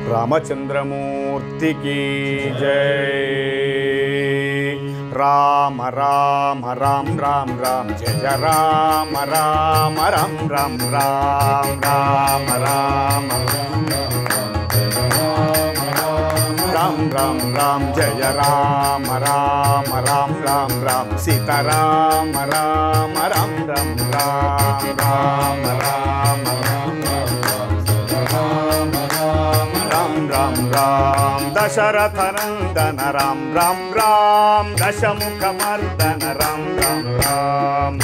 रामचंद्रमूर्ति की जय। राम राम राम राम राम जय जय राम राम राम राम राम राम राम राम राम राम जय राम राम राम राम राम सीता राम राम राम राम राम राम राम राम राम दशरथ नंदन राम राम राम दशमुख मर्दन राम राम राम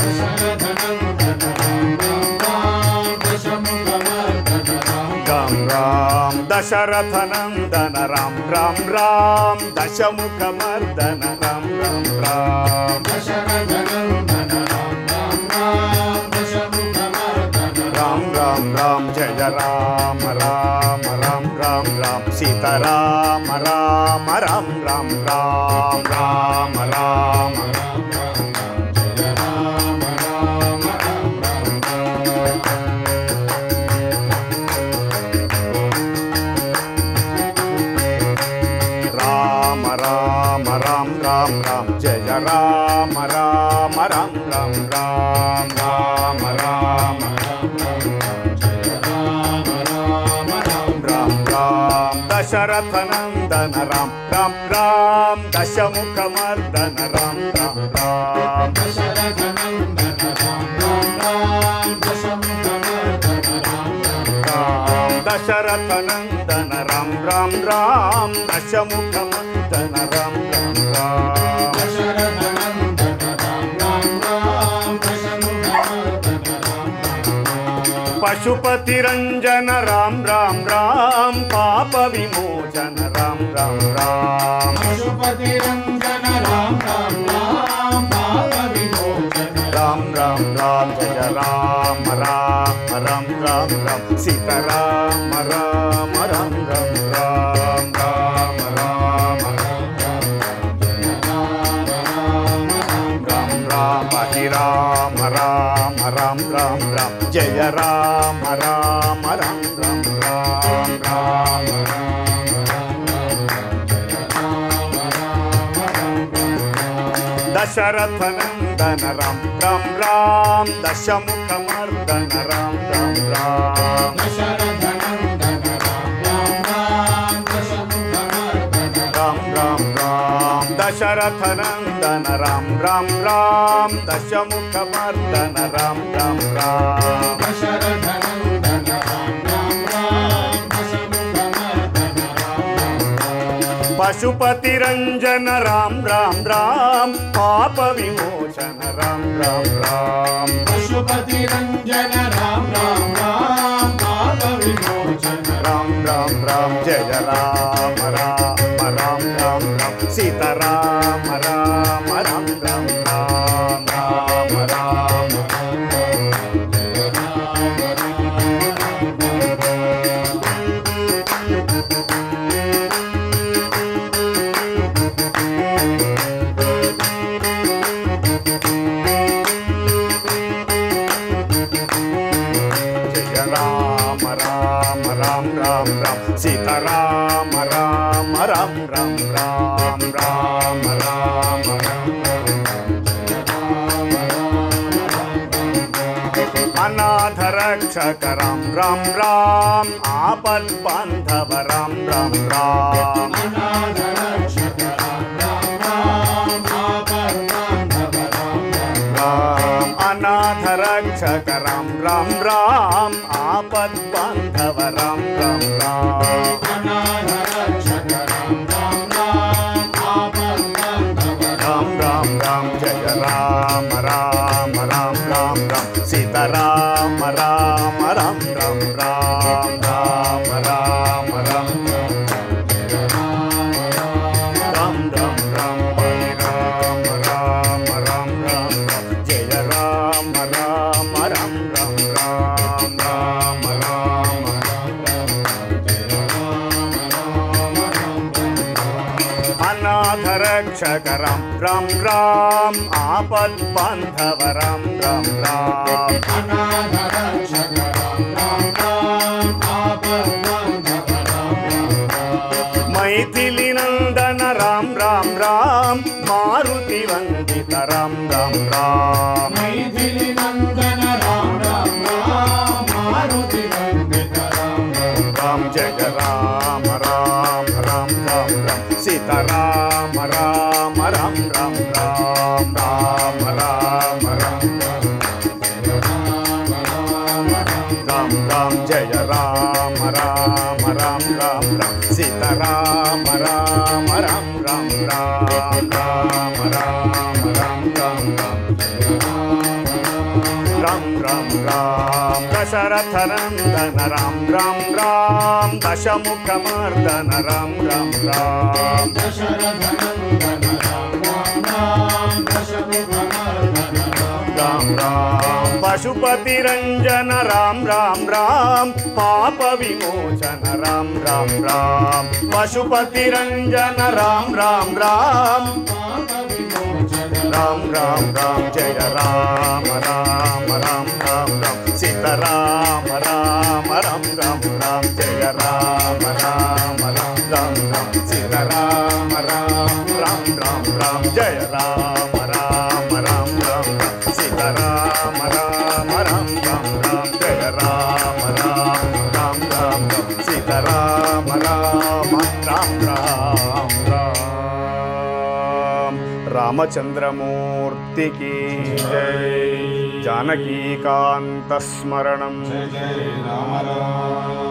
राम राम दशरथ नंदन राम राम राम दशमुख मर्दन राम राम राम राम राम राम जय राम राम राम राम राम सीता राम राम राम राम राम राम राम राम राम राम राम जय राम राम राम राम राम राम राम दशरथ नंदन राम राम राम दशमुख मर्दन राम राम राम दशरथ नंदन राम राम राम दशमुख मर्दन राम राम राम पशुपति रंजन राम राम राम पाप विमोचन राम राम राम पशुपति रंजन राम राम राम पाप विमोचन राम राम राम जय राम राम राम राम राम सीता राम राम राम राम राम राम राम राम राम हरि राम राम राम राम राम जय राम राम राम राम राम राम दशरथ नंदन राम राम राम दशमुख मर्दन राम राम राम दशरथ नंदन राम राम राम दशमुख मर्दन राम राम राम पशुपति रंजन राम राम राम पाप विमोचन राम राम राम पशुपति रंजन राम राम राम पाप विमोचन राम राम राम जय राम राम राम राम राम सीता राम राम राम राम राम राम राम राम राम राम सीता राम राम राम राम राम राम राम अनाथ रक्षक राम राम राम आपद बांधव राम राम राम अनाथ रक्षक राम राम राम आपद बांधव राम राम राम राम राम राम जय राम राम राम राम राम सीता राम राम राम राम राम राम राम राम राम राम राम हरि राम राम राम राम जय राम राम राम राम राम राम राम अनाथ रक्षक राम राम राम आपद बांधव राम राम राम अनाथ रक्षक राम राम राम आपद बांधव राम राम राम जय राम राम राम राम राम सीता राम राम राम राम राम राम राम राम राम राम जय राम राम राम राम राम सीता राम राम राम राम राम राम राम राम राम राम राम राम दशरथ नंदन राम राम राम दशमुखमर्दन राम राम राम दशरथ नंदन राम राम राम दशमुखमर्दन राम राम पशुपति रंजन राम राम राम पाप विमोचन राम राम राम पशुपति रंजन राम राम राम पाप विमोचन राम राम राम जय राम राम राम राम राम सीता राम राम राम राम राम जय राम राम राम राम राम सीता राम राम राम राम राम जय राम राम राम राम राम सीता राम राम राम राम राम जय राम राम राम राम राम सीता राम राम राम राम राम रामचंद्रमूर्ति की जय जानकी कांत स्मरणम जय जय राम राम